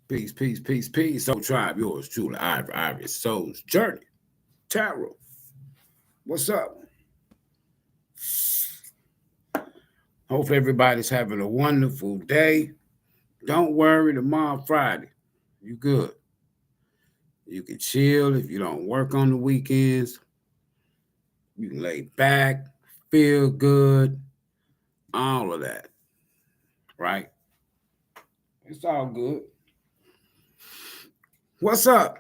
Peace, peace, peace, peace. So tribe, yours truly, Ivory Soul's Journey. Tarot, what's up? Hope everybody's having a wonderful day. Don't worry, tomorrow Friday. You good. You can chill if you don't work on the weekends. You can lay back, feel good, all of that. Right? It's all good. What's up?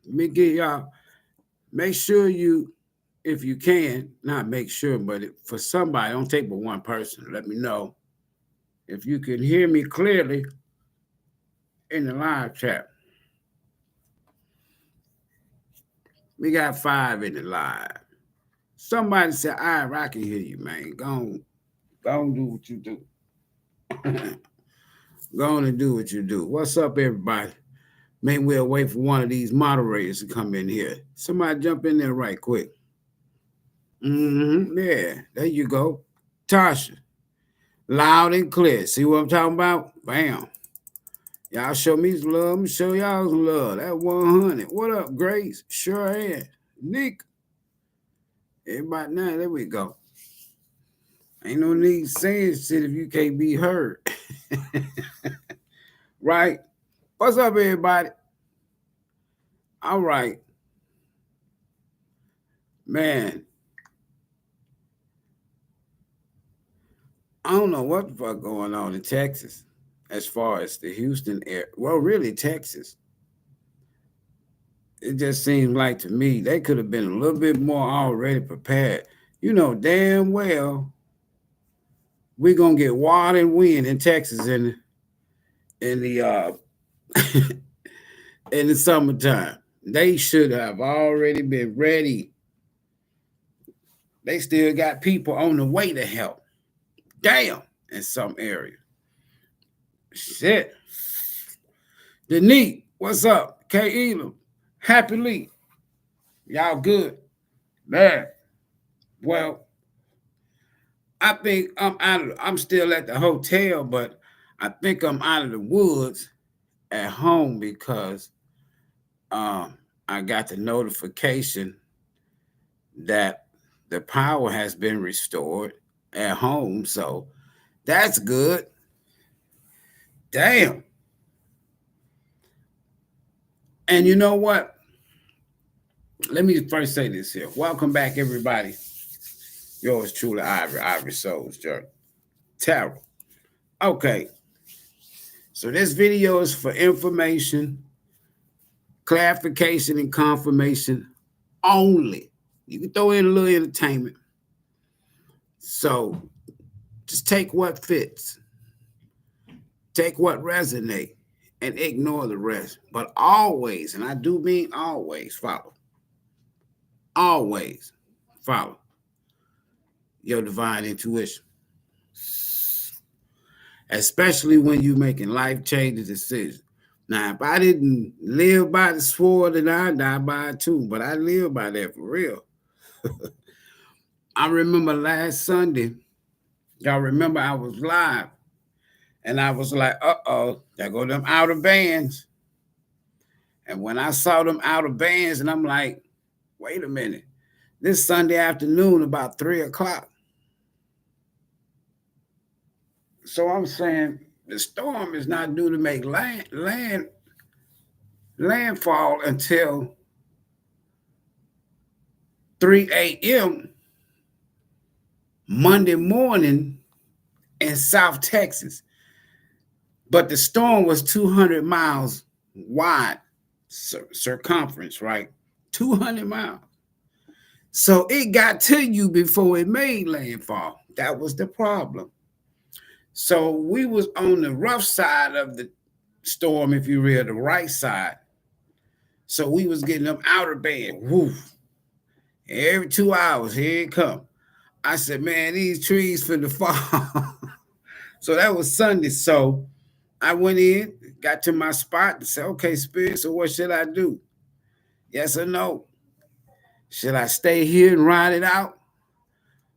Let me get y'all. Make sure you, if you can, not make sure, but for somebody, don't take but one person. Let me know if you can hear me clearly in the live chat. We got 5 in the live. Somebody said, I can hear you, man. Go on do what you do. Go on and do what you do. What's up, everybody? Maybe we'll wait for one of these moderators to come in here. Somebody jump in there right quick. Yeah, there you go. Tasha, loud and clear. See what I'm talking about? Bam. Y'all show me some love. I'm going to show y'all some love. That 100. What up, Grace? Sure am. Nick. Everybody, now, there we go. Ain't no need saying shit if you can't be heard. Right? What's up, everybody? All right. Man. I don't know what the fuck going on in Texas as far as the Houston area. Well, really, Texas. It just seems like to me they could have been a little bit more already prepared. You know damn well we're gonna get water and wind in Texas in the in the summertime. They should have already been ready. They still got people on the way to help. Damn, in some areas. Shit. Denise, what's up? K. Elam, happily. Y'all good? Man. Well, I think I'm still at the hotel, but I think I'm out of the woods at home because I got the notification that the power has been restored at home. So that's good. Damn. And you know what? Let me first say this here. Welcome back, everybody. Yours truly, Ivory Soul's Journey. Tarot. Okay. So this video is for information, clarification, and confirmation only. You can throw in a little entertainment. So just take what fits. Take what resonates and ignore the rest. But always, and I do mean always, follow. Always follow your divine intuition. Especially when you're making life-changing decisions. Now, if I didn't live by the sword, then I'd die by it too. But I live by that for real. I remember last Sunday, y'all remember I was live. And I was like, there go them outer bands. And when I saw them outer bands, and I'm like, wait a minute. This Sunday afternoon, about 3 o'clock. So I'm saying the storm is not due to make landfall until 3 a.m. Monday morning in South Texas. But the storm was 200 miles wide circumference, right? 200 miles. So it got to you before it made landfall. That was the problem. So we was on the rough side of the storm, if you will, the right side. So we was getting them outer band. Woof. Every 2 hours, here it come. I said, man, these trees finna fall. So that was Sunday. So I went in, got to my spot and said, okay, Spirit, so what should I do? Yes or no? Should I stay here and ride it out?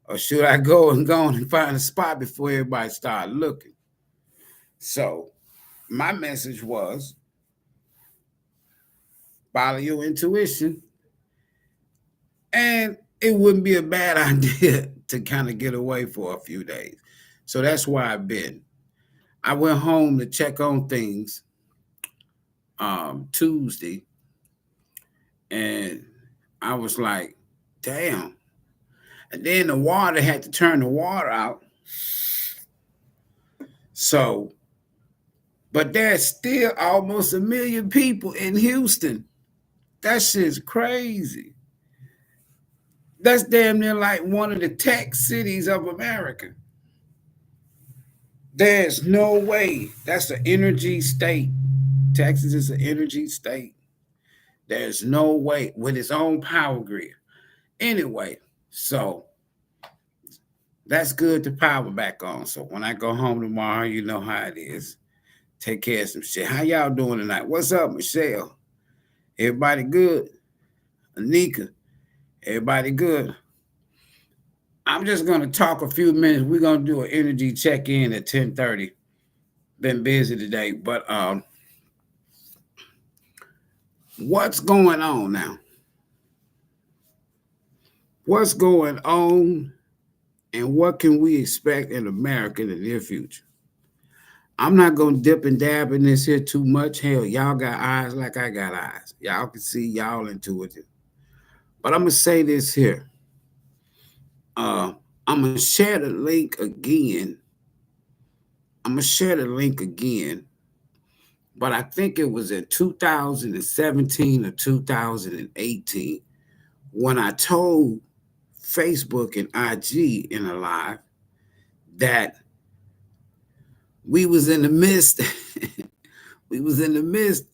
Or should I go and find a spot before everybody start looking? So my message was follow your intuition, and it wouldn't be a bad idea to kind of get away for a few days. So that's where I've been. I went home to check on things Tuesday, and I was like, damn. And then the water had to turn the water out. So, but there's still almost 1 million people in Houston. That shit's crazy. That's damn near like one of the tech cities of America. There's no way. That's an energy state. Texas is an energy state. There's no way with its own power grid. Anyway, so that's good to power back on. So when I go home tomorrow, you know how it is. Take care of some shit. How y'all doing tonight? What's up, Michelle? Everybody good? Anika, everybody good? I'm just going to talk a few minutes. We're going to do an energy check-in at 10:30. Been busy today, but what's going on now? What's going on, and what can we expect in America in the near future? I'm not going to dip and dab in this here too much. Hell, y'all got eyes like I got eyes. Y'all can see, y'all intuitive. But I'm going to say this here. I'm going to share the link again. But I think it was in 2017 or 2018 when I told Facebook and IG in a live that we was in the midst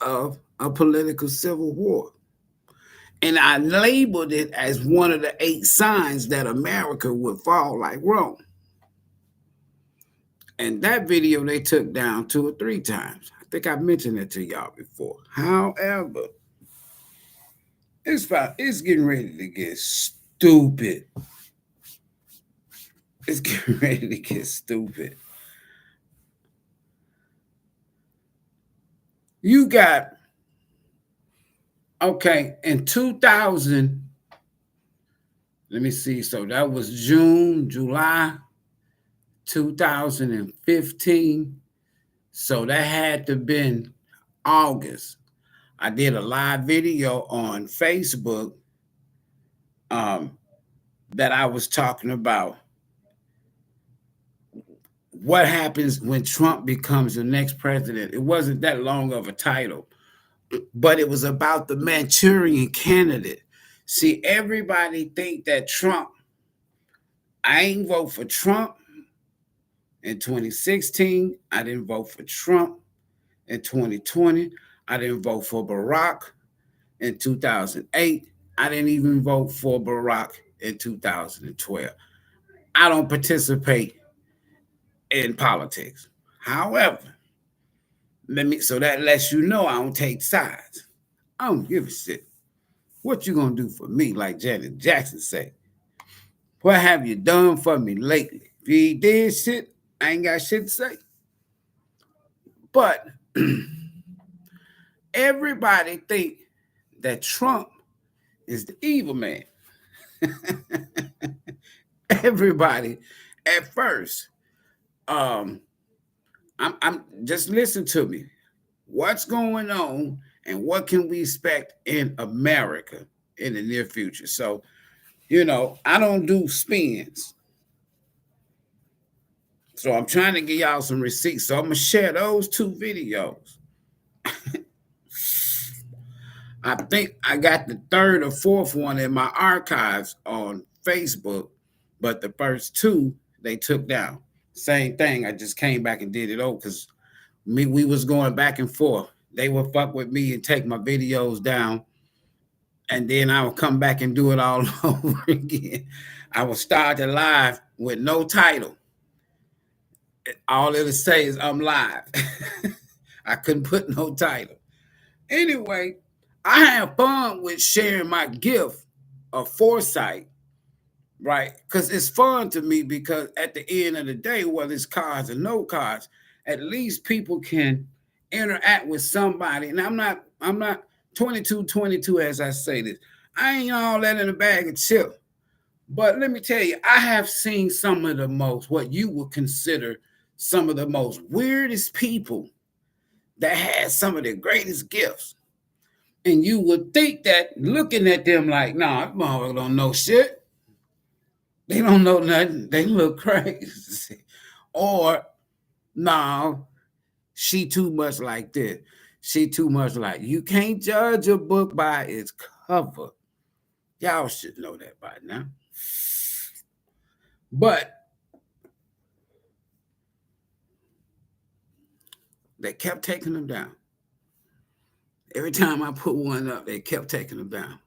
of a political civil war. And I labeled it as one of the 8 signs that America would fall like Rome. And that video they took down 2 or 3 times. I think I mentioned it to y'all before. However, it's getting ready to get stupid. It's getting ready to get stupid. You got, okay, in 2000, let me see. So that was July 2015. So that had to have been August. I did a live video on Facebook that I was talking about what happens when Trump becomes the next president. It wasn't that long of a title, but it was about the Manchurian candidate. See, everybody think that Trump, I ain't vote for Trump in 2016. I didn't vote for Trump in 2020. I didn't vote for Barack in 2008. I didn't even vote for Barack in 2012. I don't participate in politics. However, so that lets you know I don't take sides. I don't give a shit. What you gonna do for me, like Janet Jackson say? What have you done for me lately? If you did shit, I ain't got shit to say. But everybody think that Trump is the evil man. Everybody at first. I'm just listen to me. What's going on and what can we expect in America in the near future? So, I don't do spins. So I'm trying to give y'all some receipts. So I'm gonna share those 2 videos. I think I got the 3rd or 4th one in my archives on Facebook, but the first 2 they took down. Same thing. I just came back and did it over because we was going back and forth. They would fuck with me and take my videos down, and then I would come back and do it all over again. I would start the live with no title. All it'll say is I'm live. I couldn't put no title. Anyway, I have fun with sharing my gift of foresight, right? Because it's fun to me because at the end of the day, whether it's cards or no cards, at least people can interact with somebody, and I'm not 22 as I say this. I ain't all that in a bag of chips. But let me tell you, I have seen some of the most, what you would consider some of the most weirdest people that had some of the greatest gifts. And you would think that looking at them like, nah, motherfucker don't know shit. They don't know nothing. They look crazy. Or, nah, she too much like this. She too much like, you can't judge a book by its cover. Y'all should know that by now. But they kept taking them down. Every time I put one up, they kept taking them down.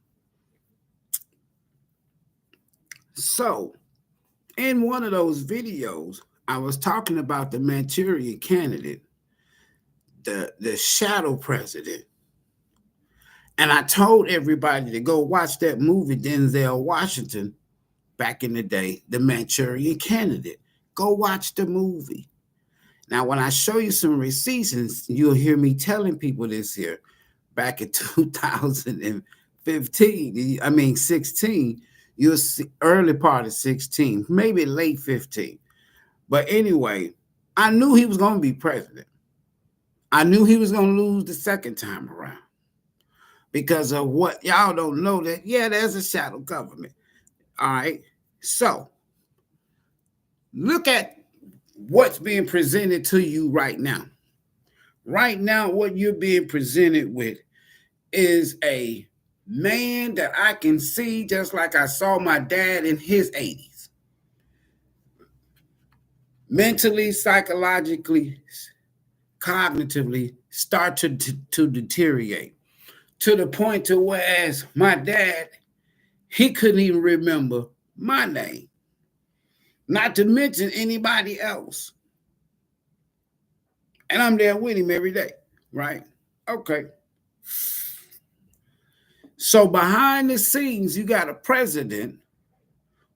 So, in one of those videos, I was talking about the Manchurian candidate, the shadow president. And I told everybody to go watch that movie, Denzel Washington, back in the day, The Manchurian Candidate. Go watch the movie. Now, when I show you some receipts, and you'll hear me telling people this here, back in 2015, 16, you'll see early part of 16, maybe late 15. But anyway, I knew he was going to be president. I knew he was going to lose the second time around because of what y'all don't know that, yeah, there's a shadow government. All right. So look at what's being presented to you right now. Right now, what you're being presented with is a man that I can see just like I saw my dad in his 80s. Mentally, psychologically, cognitively start to deteriorate to the point to whereas my dad, he couldn't even remember my name, not to mention anybody else. And I'm there with him every day, right? Okay. So behind the scenes, you got a president,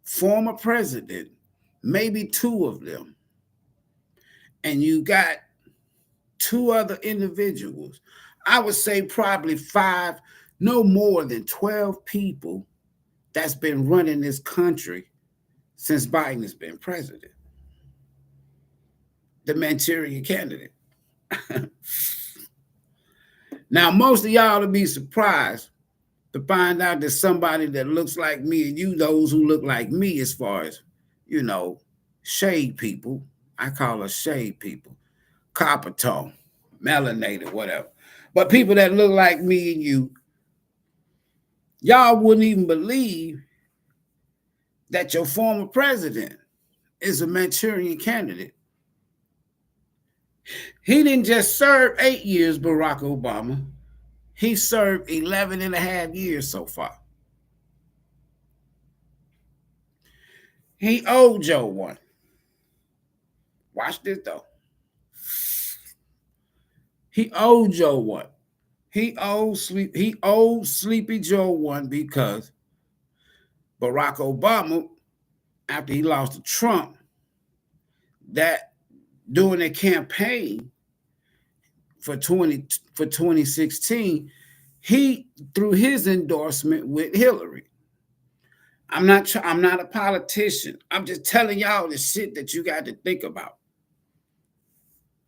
former president, maybe two of them, and you got two other individuals. I would say probably 5, no more than 12 people that's been running this country since Biden has been president. The Manchurian candidate. Now, most of y'all will be surprised to find out that somebody that looks like me, and you, those who look like me, as far as, shade people, I call us shade people, copper tone, melanated, whatever. But people that look like me and you, y'all wouldn't even believe that your former president is a Manchurian candidate. He didn't just serve 8 years, Barack Obama. He served 11 and a half years so far. He owed Joe one. Watch this, though. He owed Joe one. He owed Sleepy Joe one because Barack Obama, after he lost to Trump, that during the campaign for 2016, he threw his endorsement with Hillary. I'm not a politician. I'm just telling y'all the shit that you got to think about.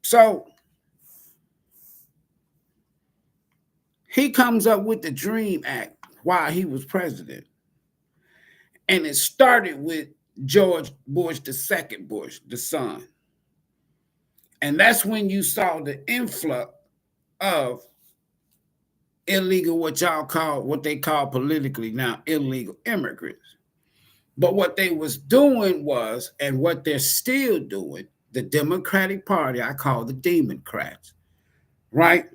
So he comes up with the Dream Act while he was president. And it started with George Bush, the second Bush, the son. And that's when you saw the influx of illegal, what they call politically now, illegal immigrants. But what they was doing was, and what they're still doing, the Democratic Party, I call the Democrats, right?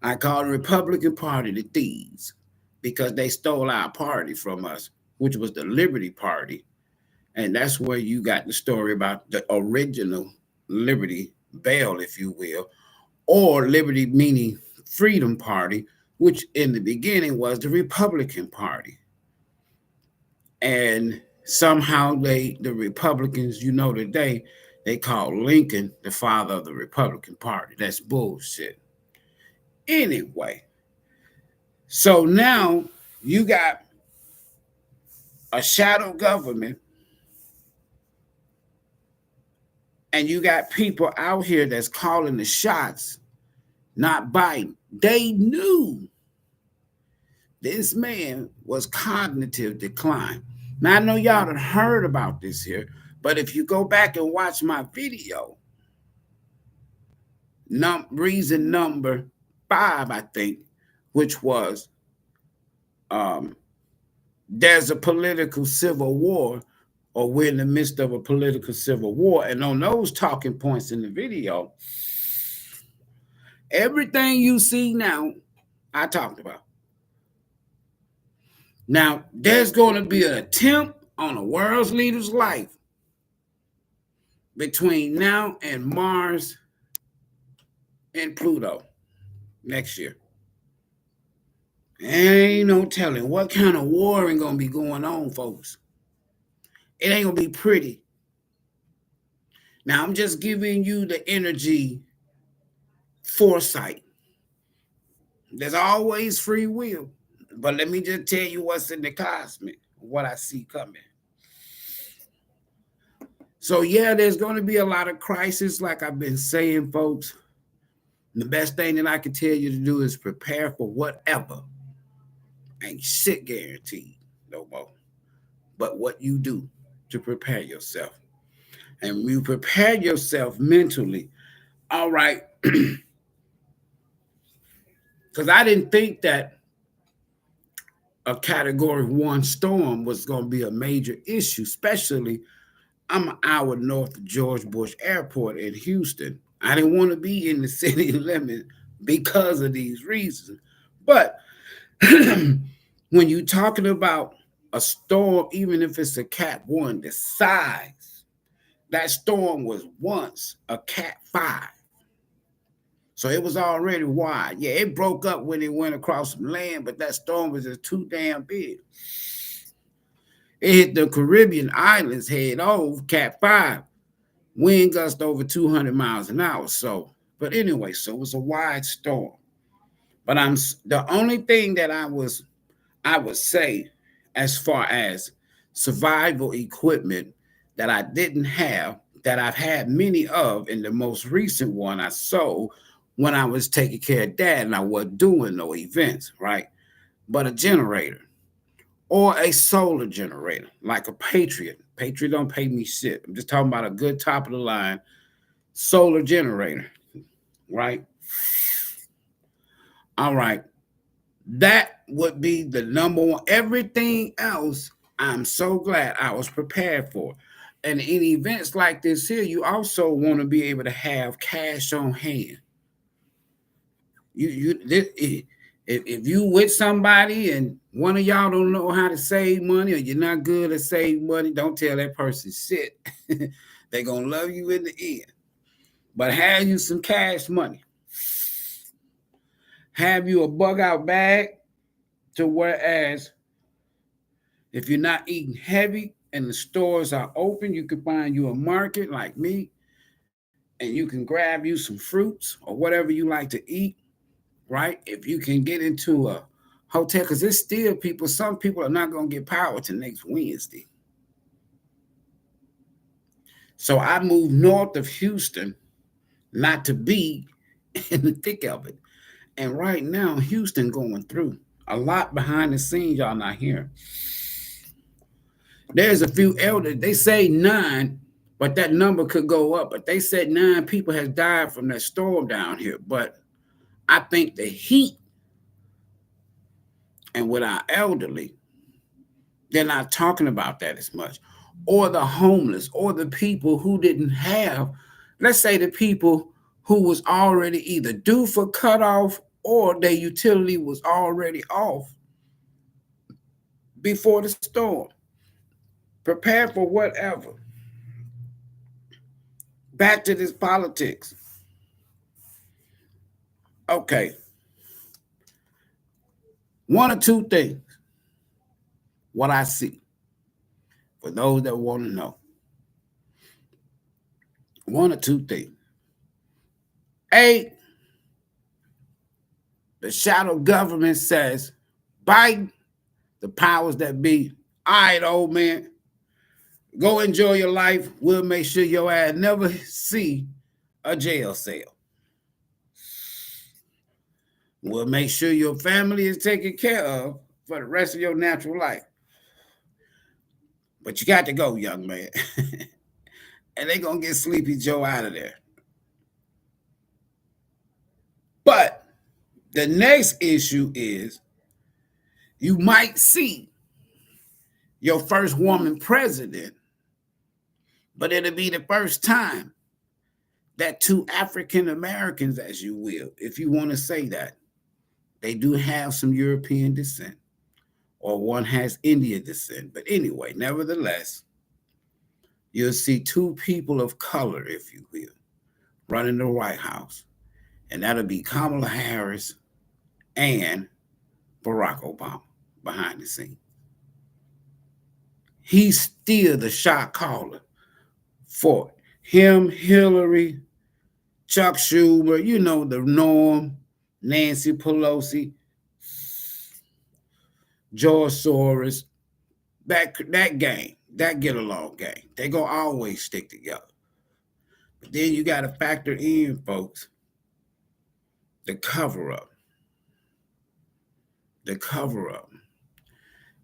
I call the Republican Party the thieves because they stole our party from us, which was the Liberty Party. And that's where you got the story about the original Liberty Bell, if you will, or Liberty meaning Freedom Party, which in the beginning was the Republican Party. And somehow the Republicans, today, They call Lincoln the father of the Republican Party. That's bullshit. Anyway, so now you got a shadow government and you got people out here that's calling the shots, not Biden. They knew this man was cognitive decline. Now, I know y'all have heard about this here, but if you go back and watch my video, reason number 5, I think, which was there's a political civil war, or we're in the midst of a political civil war. And on those talking points in the video, everything you see now, I talked about. Now, there's going to be an attempt on a world's leader's life between now and Mars and Pluto next year. Ain't no telling what kind of war ain't going to be going on, folks. It ain't going to be pretty. Now, I'm just giving you the energy foresight. There's always free will. But let me just tell you what's in the cosmic, what I see coming. So, yeah, there's going to be a lot of crisis, like I've been saying, folks. The best thing that I can tell you to do is prepare for whatever. Ain't shit guaranteed no more. But what you do to prepare yourself. And you prepare yourself mentally. All right. Because I didn't think that a Category 1 storm was going to be a major issue, especially I'm an hour north of George Bush Airport in Houston. I didn't want to be in the city limit because of these reasons. But when you're talking about a storm, even if it's a Cat 1, the size, that storm was once a Cat 5. So it was already wide. Yeah, it broke up when it went across some land, but that storm was just too damn big. It hit the Caribbean islands head on, Cat 5. Wind gust over 200 miles an hour. So, but anyway, so it was a wide storm. But the only thing that I would say as far as survival equipment that I didn't have, that I've had many of, in the most recent one I sold when I was taking care of Dad and I wasn't doing no events, right? But a generator or a solar generator, like a Patriot. Patriot don't pay me shit. I'm just talking about a good top of the line solar generator, right? All right. That would be the number one. Everything else, I'm so glad I was prepared for. And in events like this here, you also want to be able to have cash on hand. If you with somebody and one of y'all don't know how to save money, or you're not good at saving money, don't tell that person shit. They're gonna love you in the end. But have you some cash money. Have you a bug out bag, to whereas if you're not eating heavy and the stores are open, you can find you a market like me, and you can grab you some fruits or whatever you like to eat, right? If you can get into a hotel, because there's still people, some people are not going to get power till next Wednesday. So I moved north of Houston, not to be in the thick of it. And right now, Houston going through a lot behind the scenes y'all not hearing. There's a few elders, they say 9, but that number could go up. But they said 9 people has died from that storm down here. But I think the heat, and with our elderly, they're not talking about that as much. Or the homeless, or the people who didn't have, let's say the people who was already either due for cutoff or their utility was already off before the storm. Prepare for whatever. Back to this politics. Okay. One or two things. What I see. For those that want to know. One or two things. A, the shadow government says, Biden, the powers that be, all right, old man, go enjoy your life. We'll make sure your ass never see a jail cell. We'll make sure your family is taken care of for the rest of your natural life. But you got to go, young man. And they're going to get Sleepy Joe out of there. But the next issue is you might see your first woman president, but it'll be the first time that two African Americans, as you will, if you want to say that, they do have some European descent, or one has Indian descent. But anyway, nevertheless, you'll see two people of color, if you will, running the White House. And that'll be Kamala Harris and Barack Obama behind the scenes. He's still the shot caller for him, Hillary, Chuck Schumer, you know, the norm, Nancy Pelosi, George Soros, that gang, that get along gang. They gonna always stick together. But then you got to factor in, folks, the cover up. The cover up.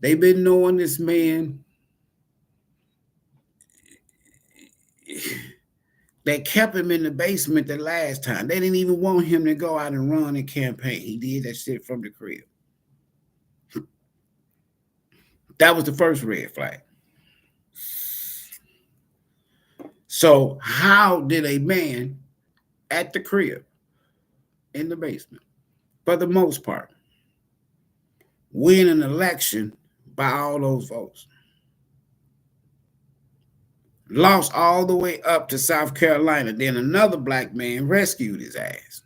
They've been knowing this man. They kept him in the basement the last time. They didn't even want him to go out and run a campaign. He did that shit from the crib. That was the first red flag. So how did a man at the crib, in the basement, for the most part, win an election by all those votes? Lost all the way up to South Carolina. Then another black man rescued his ass.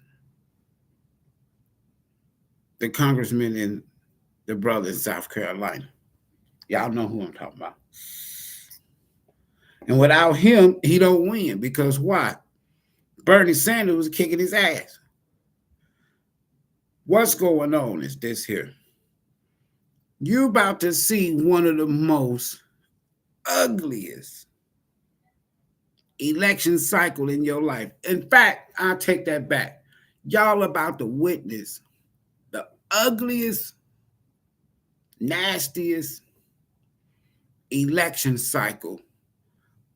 The congressman and the brother in South Carolina. Y'all know who I'm talking about. And without him, he don't win. Because why? Bernie Sanders was kicking his ass. What's going on is this here. You're about to see one of the most ugliest election cycle in your life. In fact, I'll take that back. Y'all about to witness the ugliest, nastiest election cycle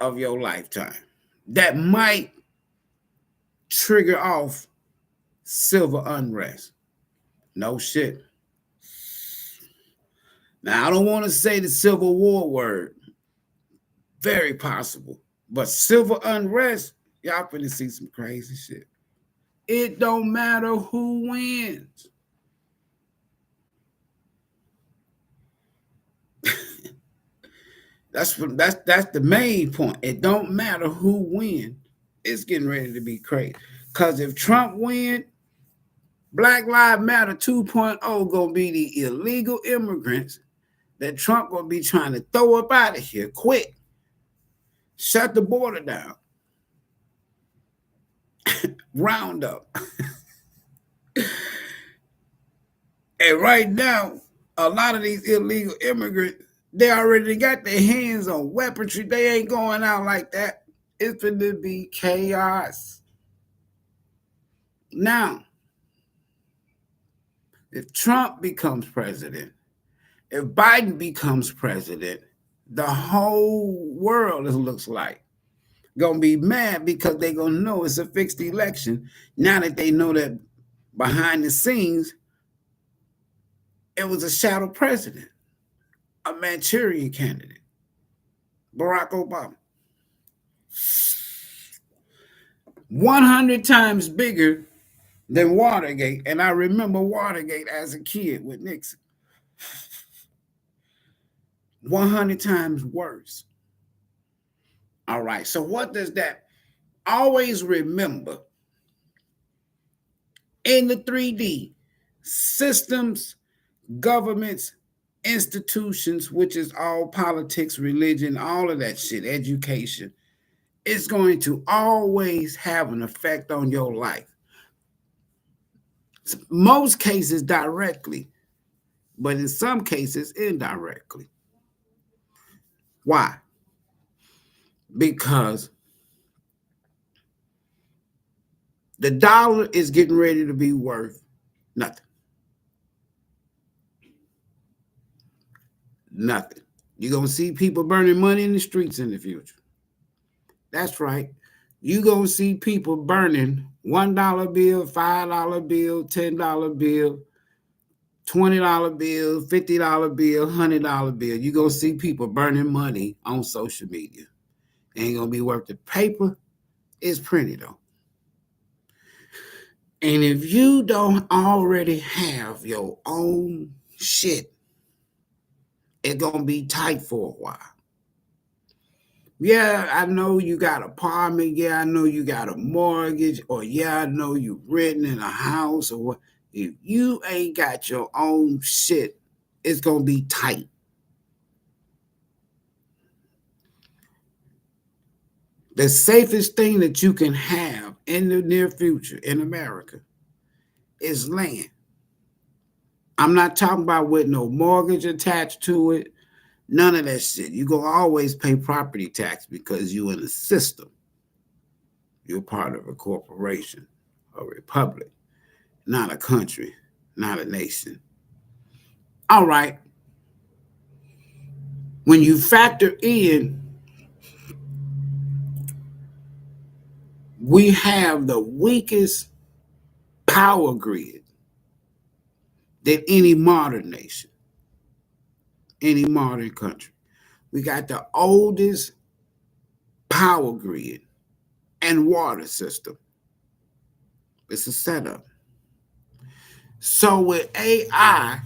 of your lifetime that might trigger off civil unrest. No shit. Now, I don't want to say the Civil War word. Very possible. But civil unrest, y'all finna see some crazy shit. It don't matter who wins. That's the main point. It don't matter who wins. It's getting ready to be crazy. Because if Trump wins, Black Lives Matter 2.0 gonna be the illegal immigrants that Trump gonna be trying to throw up out of here quick. Shut the border down. Round up. And right now, a lot of these illegal immigrants, they already got their hands on weaponry. They ain't going out like that. It's going to be chaos. Now, if Trump becomes president, if Biden becomes president, the whole world, it looks like, going to be mad because they're going to know it's a fixed election. Now that they know that behind the scenes, it was a shadow president, a Manchurian candidate, Barack Obama. 100 times bigger than Watergate. And I remember Watergate as a kid with Nixon. 100 times worse. All right. So what does that? Always remember, in the 3D, systems, governments, institutions, which is all politics, religion, all of that shit, education, It's going to always have an effect on your life. Most cases directly, but in some cases indirectly. Why? Because the dollar is getting ready to be worth nothing. Nothing. You're going to see people burning money in the streets in the future. That's right. You're going to see people burning $1 bill, $5 bill, $10 bill, $20 bill, $50 bill, $100 bill. You're going to see people burning money on social media. Ain't going to be worth the paper it's printed on. And if you don't already have your own shit, it's going to be tight for a while. Yeah, I know you got an apartment. Yeah, I know you got a mortgage. Or yeah, I know you renting in a house. Or what. If you ain't got your own shit, it's going to be tight. The safest thing that you can have in the near future in America is land. I'm not talking about with no mortgage attached to it. None of that shit. You're going to always pay property tax because you're in the system. You're part of a corporation, a republic, not a country, not a nation. All right. When you factor in, we have the weakest power grid than any modern nation, any modern country. We got the oldest power grid and water system. It's a setup. So with AI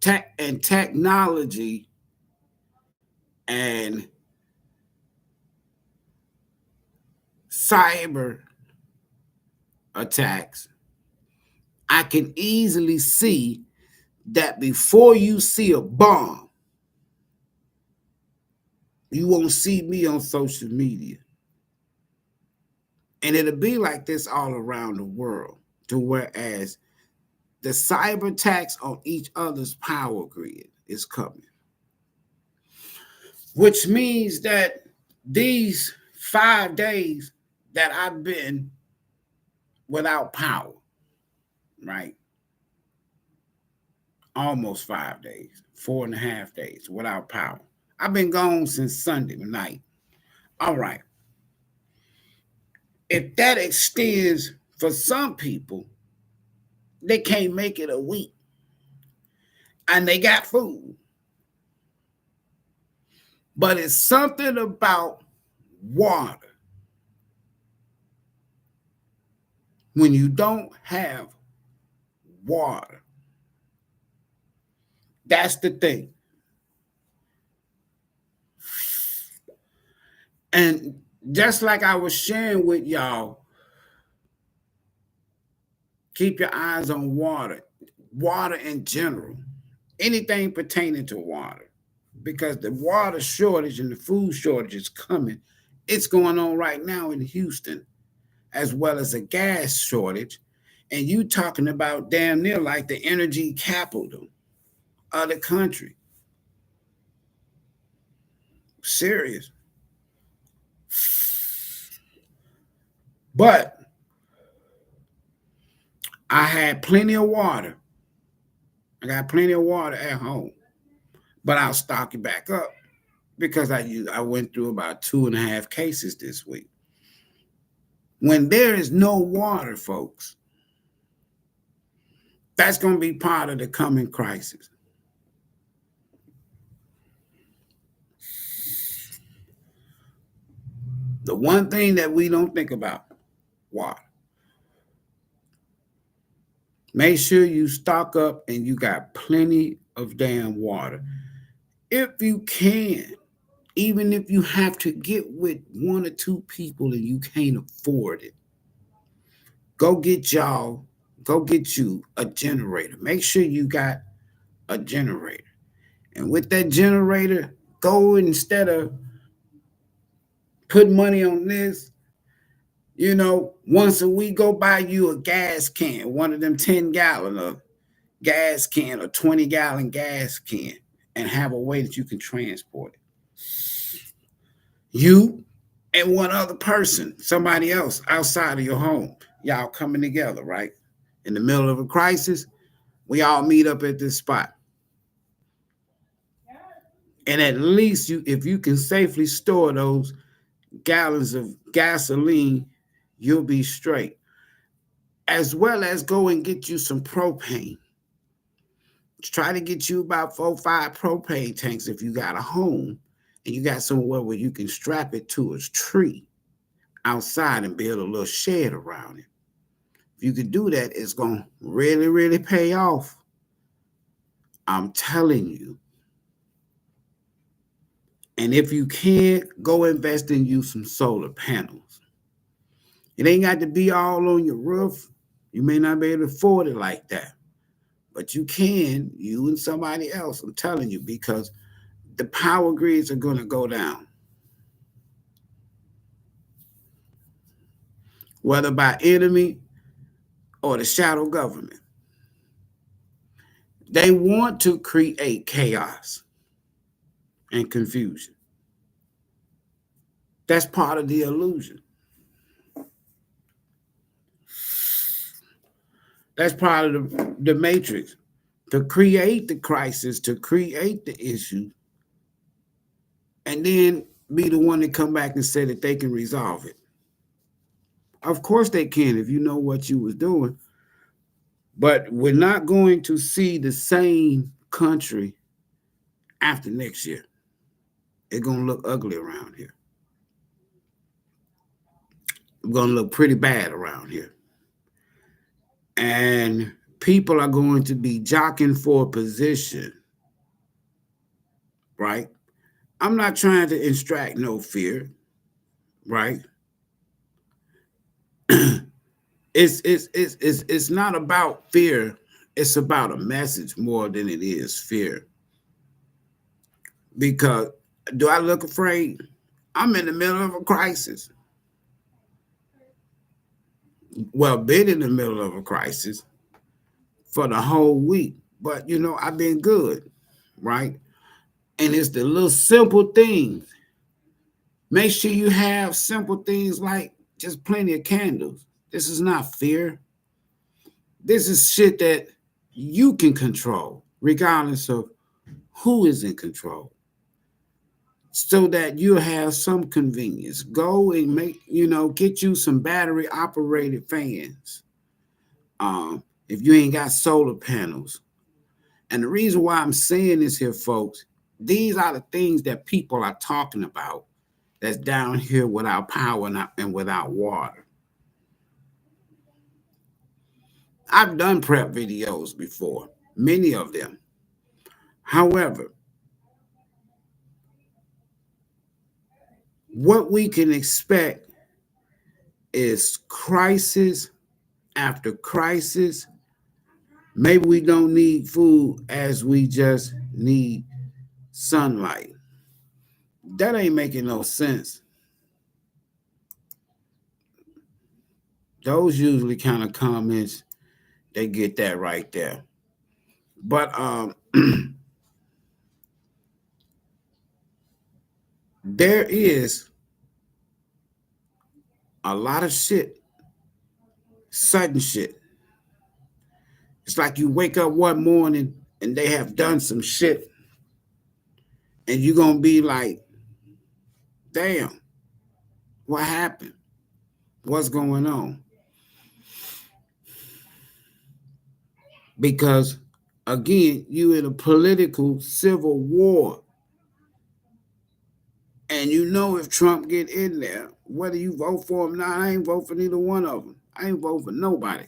tech and technology and cyber attacks, I can easily see that before you see a bomb, you won't see me on social media. And it'll be like this all around the world, to whereas the cyber attacks on each other's power grid is coming. Which means that these 5 days that I've been without power, right? Almost 5 days, 4.5 days without power. I've been gone since Sunday night. All right. If that extends for some people, they can't make it a week. And they got food. But it's something about water. When you don't have water, that's the thing. And just like I was sharing with y'all, keep your eyes on water, water in general, anything pertaining to water, because the water shortage and the food shortage is coming. It's going on right now in Houston, as well as a gas shortage. And you talking about damn near like the energy capital of the country. Serious. But I had plenty of water. I got plenty of water at home. But I'll stock it back up because I went through about 2.5 cases this week. When there is no water, folks, that's going to be part of the coming crisis. The one thing that we don't think about, water. Make sure you stock up and you got plenty of damn water. If you can, even if you have to get with 1 or 2 people and you can't afford it, go get you a generator. Make sure you got a generator. And with that generator, go instead of put money on this. Once a week, go buy you a gas can, one of them 10-gallon of gas can or 20-gallon gas can, and have a way that you can transport it. You and one other person, somebody else outside of your home, y'all coming together, right? In the middle of a crisis, we all meet up at this spot. And at least if you can safely store those gallons of gasoline, you'll be straight. As well as go and get you some propane. Try to get you about 4-5 propane tanks if you got a home and you got somewhere where you can strap it to a tree outside and build a little shed around it. If you could do that, it's going to really, really pay off. I'm telling you. And if you can't, go invest in you some solar panels. It ain't got to be all on your roof. You may not be able to afford it like that. But you can, you and somebody else, I'm telling you, because the power grids are going to go down. Whether by enemy or the shadow government. They want to create chaos and confusion. That's part of the illusion. That's part of the matrix. To create the crisis, to create the issue, and then be the one to come back and say that they can resolve it. Of course they can if you know what you was doing. But we're not going to see the same country after next year. It's going to look ugly around here. It's going to look pretty bad around here. And people are going to be jockeying for a position, right? I'm not trying to extract no fear, right? It's not about fear. It's about a message more than it is fear. Because do I look afraid? I'm in the middle of a crisis. Well, been in the middle of a crisis for the whole week. But, I've been good, right? And it's the little simple things. Make sure you have simple things like just plenty of candles. This is not fear. This is shit that you can control, regardless of who is in control. So that you'll have some convenience. Go and get you some battery operated fans. If you ain't got solar panels. And the reason why I'm saying this here, folks, these are the things that people are talking about that's down here without power and without water. I've done prep videos before, many of them. However, what we can expect is crisis after crisis. Maybe we don't need food as we just need sunlight. That ain't making no sense. Those usually kind of comments, they get that right there. But there is a lot of shit, sudden shit. It's like you wake up one morning and they have done some shit and you're going to be like, damn, what happened? What's going on? Because, again, you in a political civil war. And if Trump get in there, whether you vote for him or not, I ain't vote for neither one of them. I ain't vote for nobody.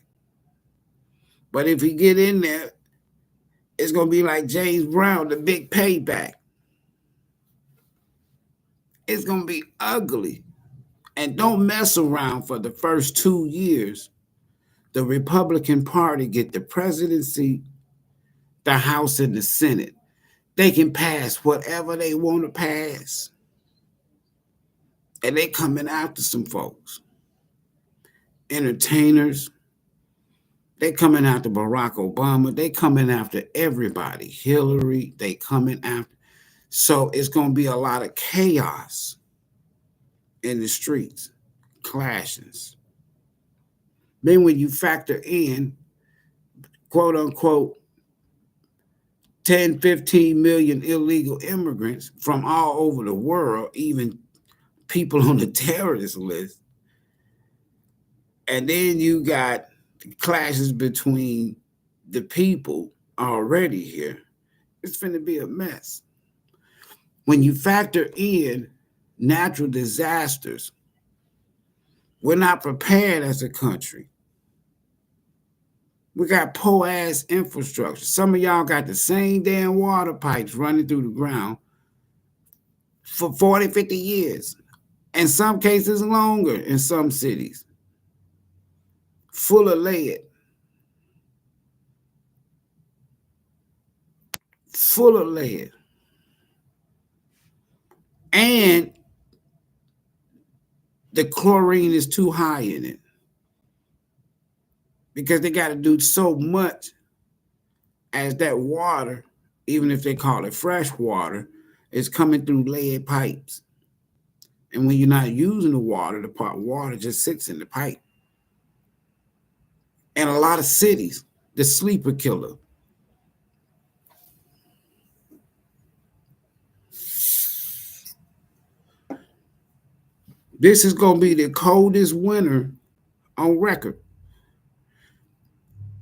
But if he get in there, it's going to be like James Brown, the big payback. It's going to be ugly. And don't mess around for the first 2 years. The Republican Party get the presidency, the House, and the Senate. They can pass whatever they want to pass. And they coming after some folks. Entertainers, they coming after Barack Obama. They coming after everybody. Hillary, they coming after. So it's going to be a lot of chaos in the streets, clashes. Then when you factor in, quote unquote, 10, 15 million illegal immigrants from all over the world, even people on the terrorist list, and then you got clashes between the people already here, it's going to be a mess. When you factor in natural disasters, we're not prepared as a country. We got poor ass infrastructure. Some of y'all got the same damn water pipes running through the ground for 40, 50 years. In some cases longer in some cities. Full of lead. Full of lead. And the chlorine is too high in it. Because they got to do so much as that water, even if they call it fresh water, is coming through lead pipes. And when you're not using the water just sits in the pipe. And a lot of cities, the sleeper killer. This is going to be the coldest winter on record.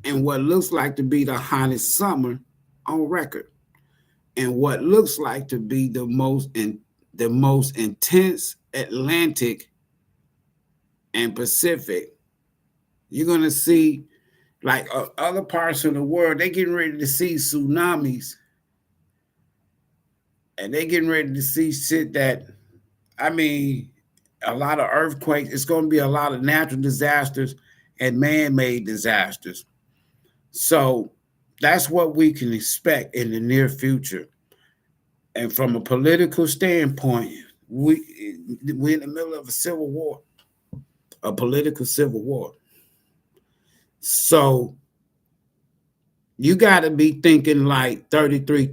And what looks like to be the hottest summer on record. And what looks like to be the most intense Atlantic and Pacific. You're going to see, like other parts of the world, they're getting ready to see tsunamis. And they're getting ready to see shit that, I mean, a lot of earthquakes. It's going to be a lot of natural disasters and man-made disasters. So that's what we can expect in the near future. And from a political standpoint, we're in the middle of a civil war, a political civil war. So you got to be thinking like 33,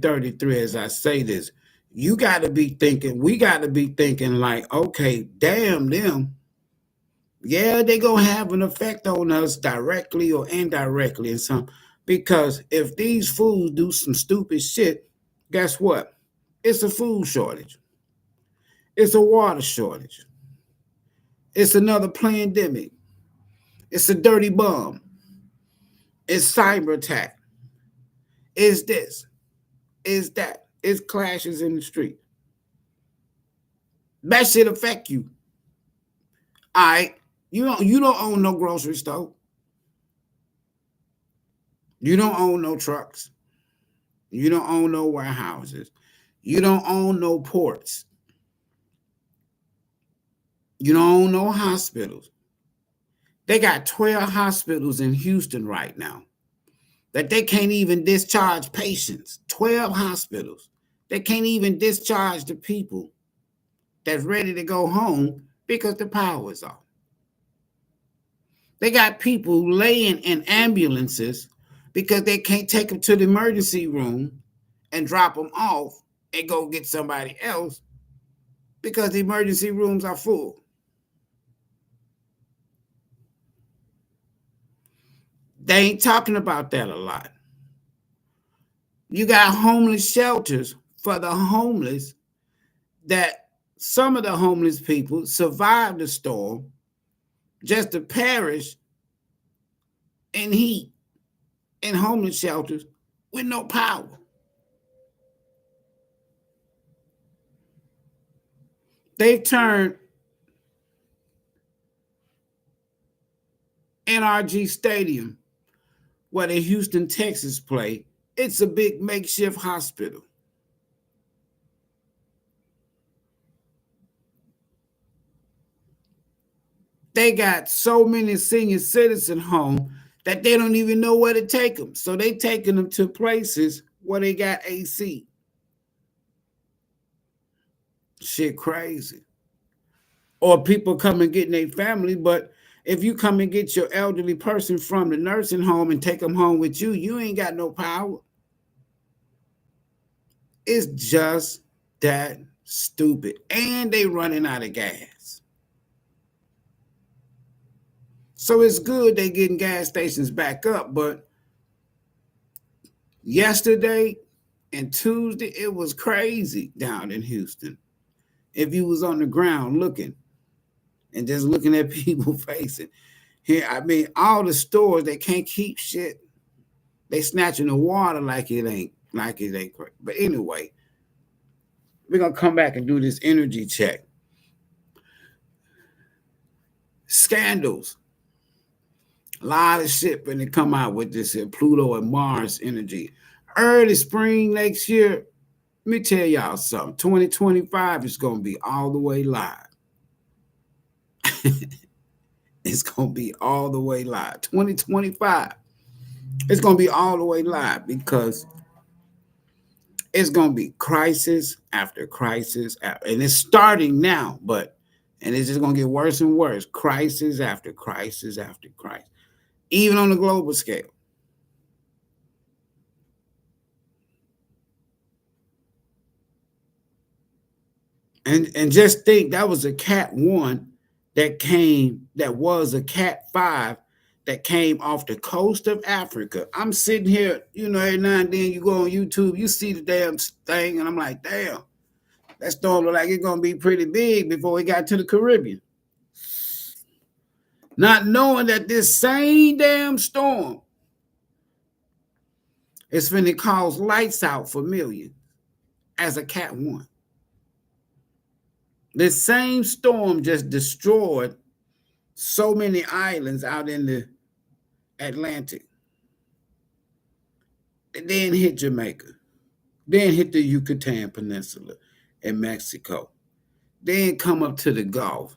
as I say this. You got to be thinking, we got to be thinking like, okay, damn them. Yeah, they going to have an effect on us directly or indirectly in some. Because if these fools do some stupid shit, guess what? It's a food shortage. It's a water shortage. It's another pandemic. It's a dirty bomb. It's cyber attack. It's this. It's that. It's clashes in the street. That shit affect you. All right. You don't own no grocery store. You don't own no trucks. You don't own no warehouses. You don't own no ports. You don't own no hospitals. They got 12 hospitals in Houston right now that they can't even discharge patients. 12 hospitals. They can't even discharge the people that's ready to go home because the power is off. They got people laying in ambulances because they can't take them to the emergency room and drop them off and go get somebody else because the emergency rooms are full. They ain't talking about that a lot. You got homeless shelters for the homeless that some of the homeless people survived the storm just to perish in heat in homeless shelters with no power. They've turned NRG Stadium, where the Houston Texans play, it's a big makeshift hospital. They got so many senior citizen homes that they don't even know where to take them. So they taking them to places where they got AC. Shit crazy. or people come and get their family. But if you come and get your elderly person from the nursing home and take them home with you, you ain't got no power. It's just that stupid. And they running out of gas. So it's good they getting gas stations back up, but yesterday and Tuesday, it was crazy down in Houston. If you was on the ground looking and just looking at people facing here, I mean, all the stores, they can't keep shit. They snatching the water like it ain't crazy. But anyway, we're gonna come back and do this energy check. Scandals. A lot of shit when they come out with this here Pluto and Mars energy. Early spring next year, let me tell y'all something. 2025 is gonna be all the way live. It's gonna be all the way live. 2025, it's gonna be all the way live because it's gonna be crisis after crisis, and it's starting now, and it's just gonna get worse and worse. Crisis after crisis after crisis, even on the global scale. And just think that was a Cat 1 that was a Cat 5 that came off the coast of Africa. I'm sitting here, every now and then you go on YouTube, you see the damn thing, and I'm like, damn, that storm look like it's gonna be pretty big before it got to the Caribbean. Not knowing that this same damn storm is finna cause lights out for millions as a Cat 1. This same storm just destroyed so many islands out in the Atlantic. It then hit Jamaica. Then hit the Yucatan Peninsula in Mexico. Then come up to the Gulf.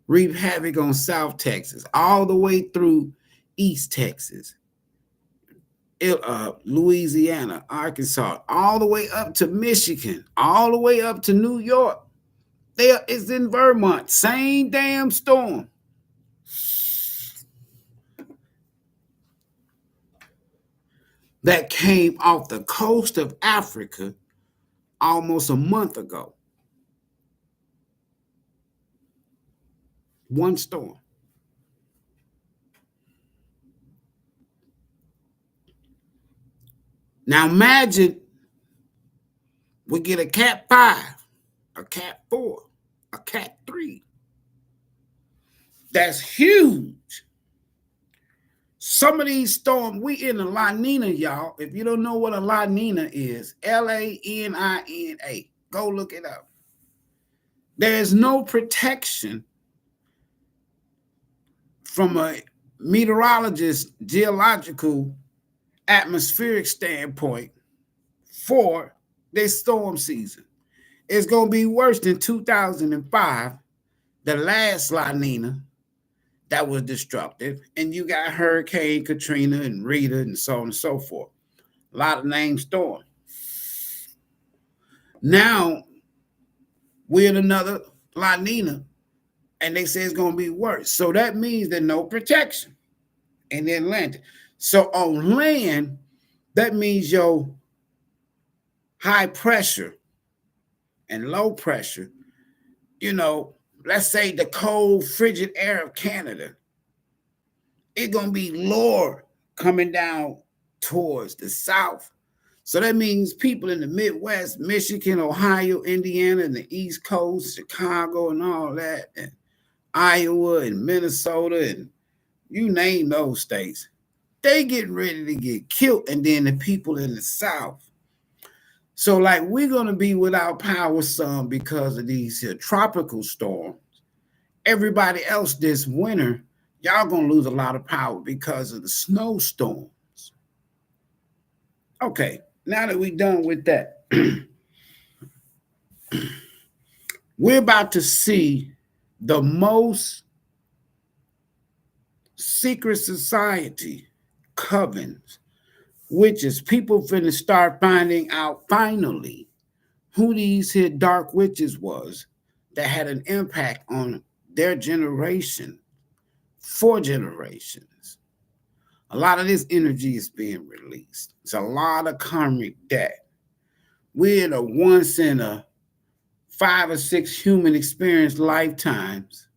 Reap havoc on South Texas, all the way through East Texas, Louisiana, Arkansas, all the way up to Michigan, all the way up to New York. It's in Vermont. Same damn storm. That came off the coast of Africa almost a month ago. One storm. Now imagine we get a Cat 5, a Cat 4, a Cat 3. That's huge. Some of these storms, we in a La Nina, y'all. If you don't know what a La Nina is, LANINA, go look it up. There's no protection from a meteorologist, geological, atmospheric standpoint for this storm season. It's going to be worse than 2005, the last La Nina that was destructive. And you got Hurricane Katrina and Rita and so on and so forth. A lot of named storms. Now, we're in another La Nina, and they say it's going to be worse. So that means there's no protection in the Atlantic. So on land, that means your high pressure and low pressure, let's say the cold, frigid air of Canada, it's going to be lower coming down towards the south. So that means people in the Midwest, Michigan, Ohio, Indiana, and the East Coast, Chicago, and all that, and Iowa and Minnesota, and you name those states, they getting ready to get killed. And then the people in the South. So like we're going to be without power some because of these here tropical storms. Everybody else this winter, y'all going to lose a lot of power because of the snowstorms. Okay, now that we're done with that, we're about to see the most secret society covens, witches. People finna start finding out finally who these here dark witches was that had an impact on their generation, for generations. A lot of this energy is being released. It's a lot of karmic debt. We're in a once in a 5 or 6 human experience lifetimes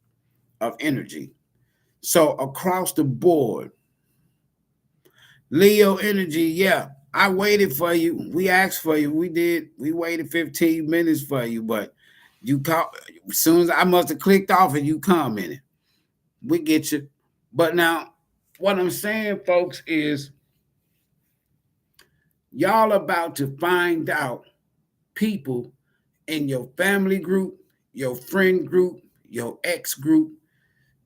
of energy. So across the board, Leo energy, yeah. I waited for you. We asked for you. We did. We waited 15 minutes for you, but you call as soon as I must have clicked off and you commented. We get you. But now, what I'm saying, folks, is y'all about to find out people in your family group, your friend group, your ex group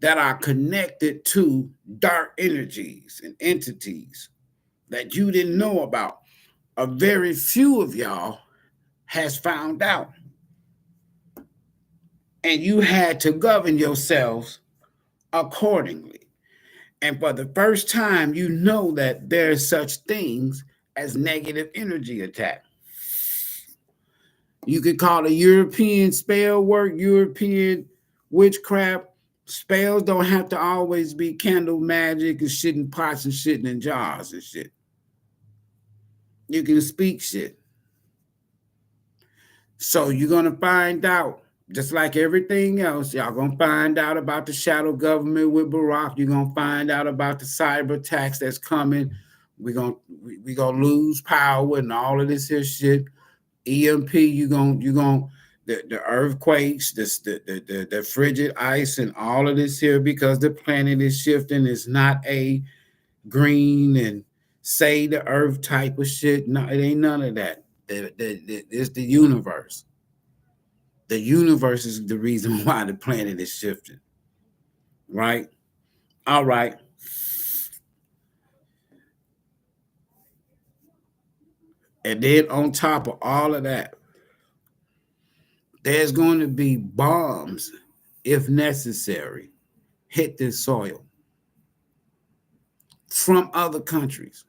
that are connected to dark energies and entities that you didn't know about. A very few of y'all has found out. And you had to govern yourselves accordingly. And for the first time, you know that there's such things as negative energy attack. You could call it European spell work, European witchcraft. Spells don't have to always be candle magic and shitting pots and shitting in jars and shit. You can speak shit. So you're going to find out, just like everything else, y'all going to find out about the shadow government with Barack. You're going to find out about the cyber attacks that's coming. We're going to lose power and all of this here shit. EMP, you're going the earthquakes, the frigid ice and all of this here because the planet is shifting. It's not a green and say the earth type of shit. No, it ain't none of that. It's the universe. The universe is the reason why the planet is shifting. Right? All right. And then on top of all of that, there's going to be bombs, if necessary, hit this soil from other countries.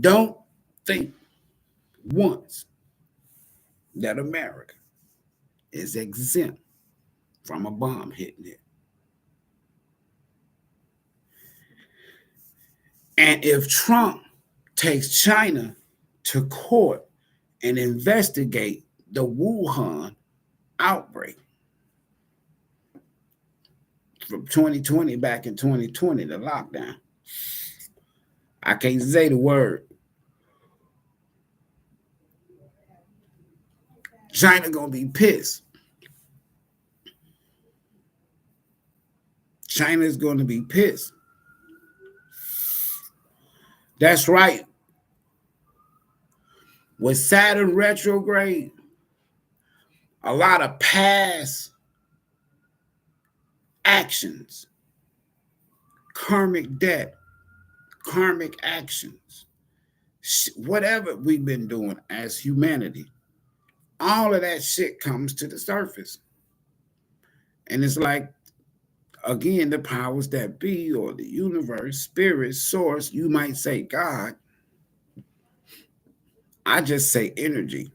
Don't think once that America is exempt from a bomb hitting it. And if Trump takes China to court and investigate the Wuhan outbreak from 2020, back in 2020, the lockdown, I can't say the word. China gonna be pissed. China's gonna be pissed. That's right. With Saturn retrograde, a lot of past actions, karmic debt, karmic actions, whatever we've been doing as humanity, all of that shit comes to the surface. And it's like, again, the powers that be, or the universe, spirit, source, you might say God. I just say energy.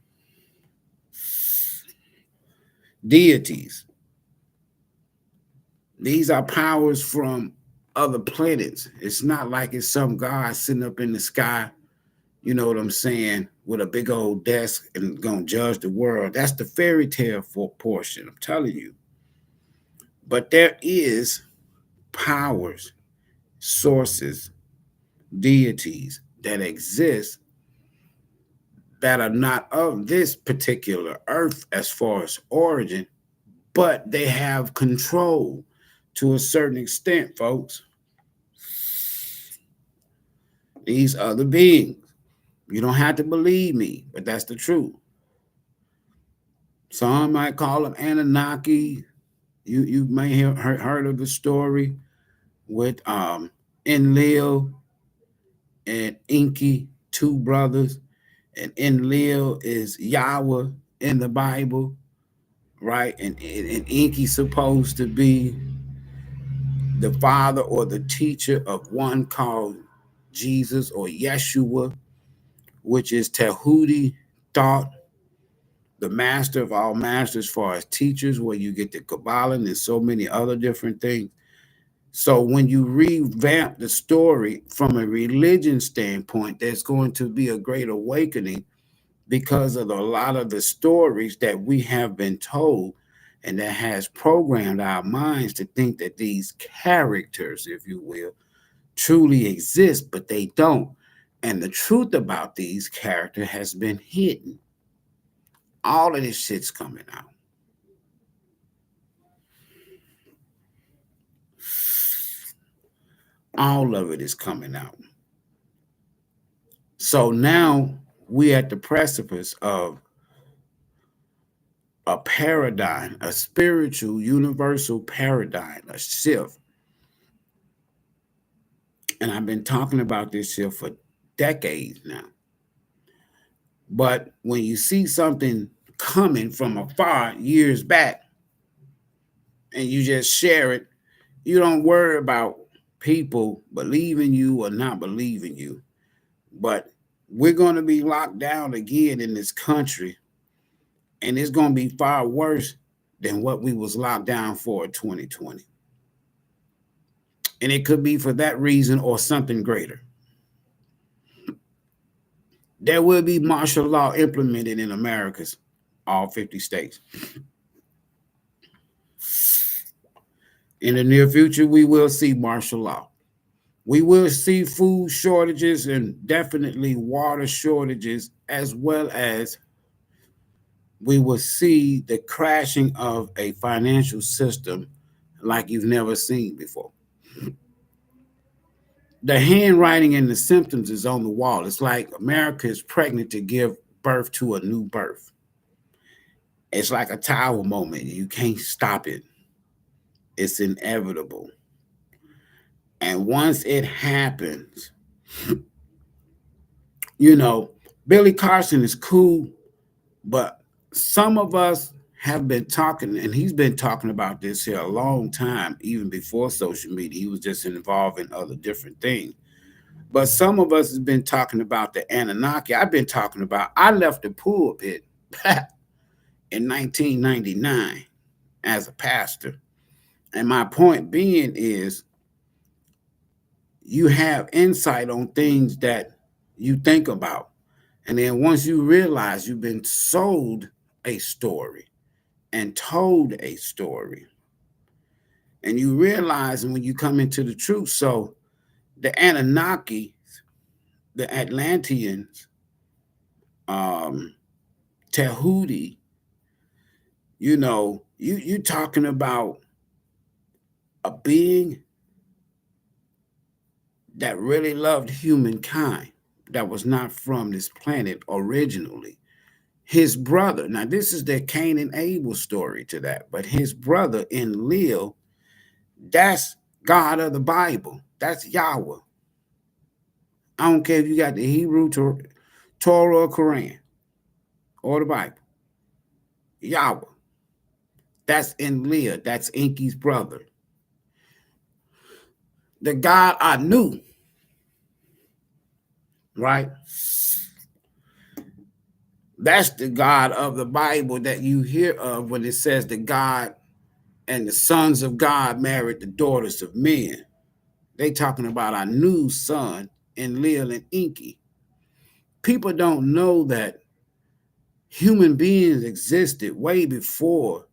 Deities. These are powers from other planets. It's not like it's some God sitting up in the sky, you know what I'm saying, with a big old desk and gonna judge the world. That's the fairy tale portion, I'm telling you. But there is powers, sources, deities that exist that are not of this particular earth as far as origin, but they have control to a certain extent, folks. These other beings. You don't have to believe me, but that's the truth. Some might call them Anunnaki. You may have heard of the story with Enlil and Enki, two brothers. And Enlil is Yahweh in the Bible, right? And Enki's supposed to be the father or the teacher of one called Jesus or Yeshua, which is Tahuti thought, the master of all masters, as far as teachers, where you get the Kabbalah and so many other different things. So when you revamp the story from a religion standpoint, there's going to be a great awakening because of a lot of the stories that we have been told, and that has programmed our minds to think that these characters, if you will, truly exist, but they don't. And the truth about these characters has been hidden. All of this shit's coming out. All of it is coming out. So now we're at the precipice of a paradigm, a spiritual, universal paradigm, a shift. And I've been talking about this shift for decades now. But when you see something coming from afar years back and you just share it, you don't worry about people believing you or not believing you. But we're going to be locked down again in this country, and it's going to be far worse than what we was locked down for in 2020. And it could be for that reason or something greater. There will be martial law implemented in America's all 50 states. In the near future, we will see martial law. We will see food shortages and definitely water shortages, as well as we will see the crashing of a financial system like you've never seen before. The handwriting and the symptoms is on the wall. It's like America is pregnant to give birth to a new birth. It's like a tower moment. You can't stop it. It's inevitable. And once it happens, you know, Billy Carson is cool, but some of us have been talking, and he's been talking about this here a long time, even before social media. He was just involved in other different things. But some of us have been talking about the Anunnaki. I've been talking about, I left the pulpit in 1999 as a pastor. And my point being is, you have insight on things that you think about. And then once you realize you've been sold a story and told a story, and you realize when you come into the truth, so the Anunnaki, the Atlanteans, Tahuti, you talking about a being that really loved humankind, that was not from this planet originally. His brother, now this is the Cain and Abel story to that, but his brother Enlil, that's God of the Bible. That's Yahweh. I don't care if you got the Hebrew Torah or Quran or the Bible. Yahweh. That's Enlil. That's Enki's brother. The God I knew, right? That's the God of the Bible that you hear of when it says the God and the sons of God married the daughters of men. They talking about our new son, Enlil and Enki. People don't know that human beings existed way before,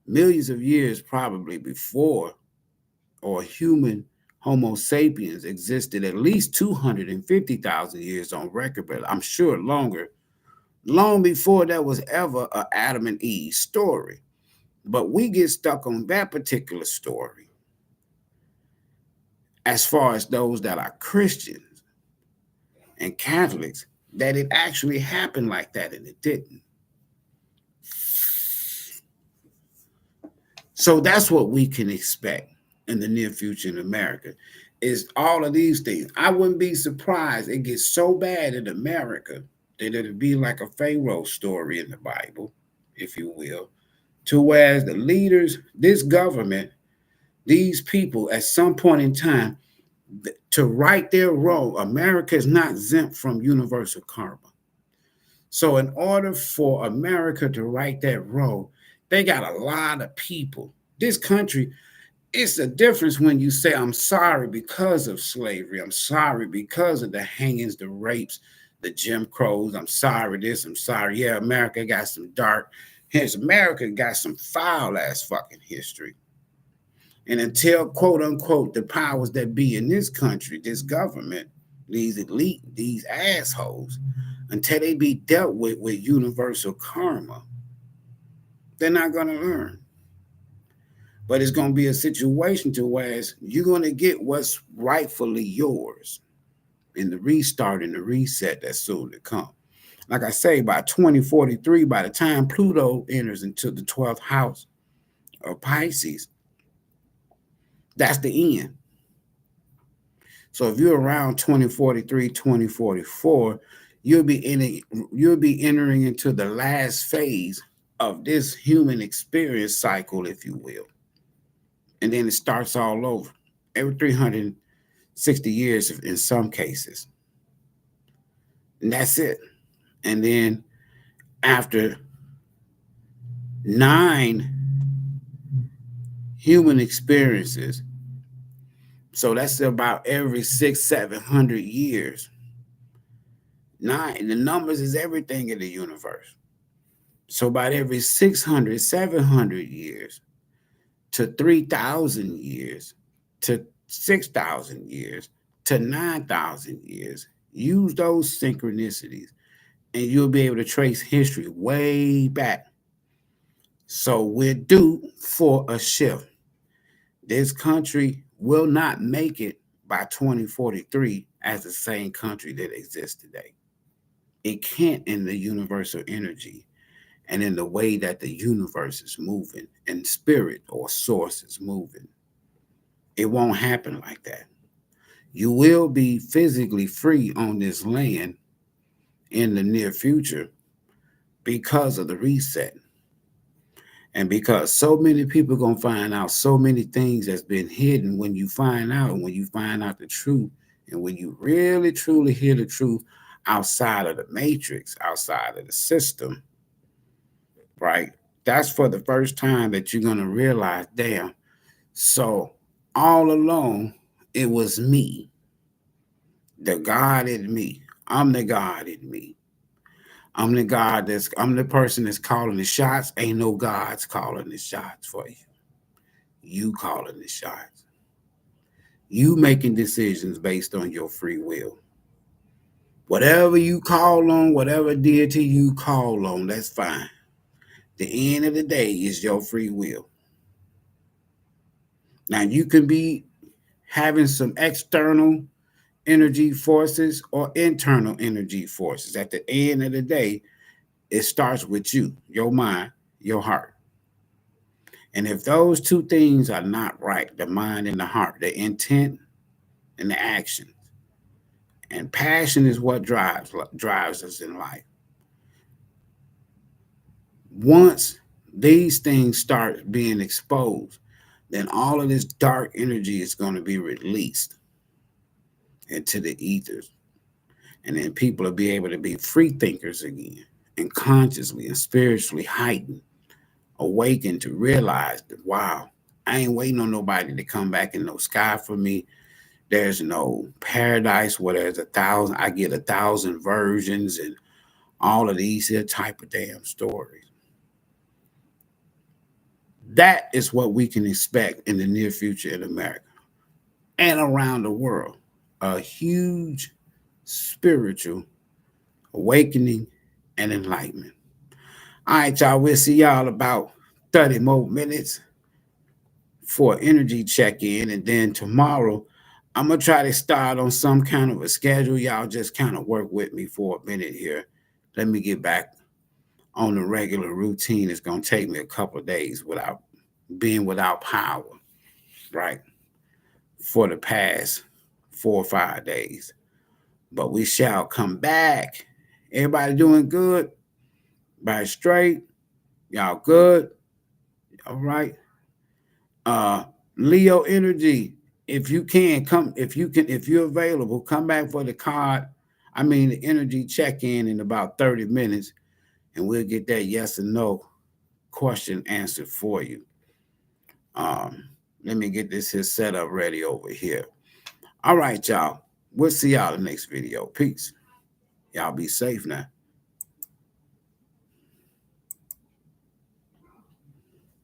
millions of years probably before, or human Homo sapiens existed at least 250,000 years on record, but I'm sure longer, long before there was ever an Adam and Eve story. But we get stuck on that particular story as far as those that are Christians and Catholics, that it actually happened like that, and it didn't. So that's what we can expect in the near future in America, is all of these things. I wouldn't be surprised it gets so bad in America that it'll be like a Pharaoh story in the Bible, if you will, to whereas the leaders, this government, these people at some point in time, to right their wrong, America is not exempt from universal karma. So in order for America to right that wrong, they got a lot of people. This country, it's a difference when you say, I'm sorry because of slavery. I'm sorry because of the hangings, the rapes, the Jim Crows. I'm sorry this, I'm sorry. Yeah, America got some dark. Here's America got some foul ass fucking history. And until, quote unquote, the powers that be in this country, this government, these elite, these assholes, until they be dealt with universal karma, they're not going to learn. But it's going to be a situation to where you're going to get what's rightfully yours in the restart and the reset that's soon to come. Like I say, by 2043, by the time Pluto enters into the 12th house of Pisces, that's the end. So if you're around 2043, 2044, you'll be entering into the last phase of this human experience cycle, if you will. And then it starts all over every 360 years in some cases. And that's it. And then after 9 human experiences, so that's about every 600-700 years. 9, the numbers is everything in the universe. So about every 600-700 years to 3,000 years to 6,000 years to 9,000 years, use those synchronicities and you'll be able to trace history way back. So we're due for a shift. This country will not make it by 2043 as the same country that exists today. It can't in the universal energy and in the way that the universe is moving and spirit or source is moving. It won't happen like that. You will be physically free on this land in the near future because of the reset. And because so many people are going to find out so many things that's been hidden when you find out, and when you find out the truth, and when you really truly hear the truth outside of the matrix, outside of the system, right? That's for the first time that you're going to realize, damn, so all along it was me, the God in me. I'm the God in me. I'm the person that's calling the shots. Ain't no God's calling the shots for you. You calling the shots. You making decisions based on your free will. Whatever you call on, whatever deity you call on, that's fine. The end of the day is your free will. Now you can be having some external energy forces or internal energy forces. At the end of the day, it starts with you, your mind, your heart. And if those two things are not right, the mind and the heart, the intent and the action, and passion is what drives us in life. Once these things start being exposed, then all of this dark energy is going to be released into the ethers. And then people will be able to be free thinkers again and consciously and spiritually heightened, awakened to realize that, wow, I ain't waiting on nobody to come back in no sky for me. There's no paradise where there's 1,000, I get 1,000 versions and all of these here type of damn stories. That is what we can expect in the near future in America and around the world. A huge spiritual awakening and enlightenment. All right, y'all, we'll see y'all about 30 more minutes for energy check-in. And then tomorrow, I'm going to try to start on some kind of a schedule. Y'all just kind of work with me for a minute here. Let me get back on the regular routine. It's going to take me a couple of days without being without power, right? For the past 4 or 5 days. But we shall come back. Everybody doing good? Everybody straight? Y'all good? All right. Leo energy. If you can come, if you're available, come back for the card. I mean, the energy check-in in about 30 minutes, and we'll get that yes or no question answered for you. Let me get this here set up ready over here. All right, y'all. We'll see y'all in the next video. Peace. Y'all be safe now.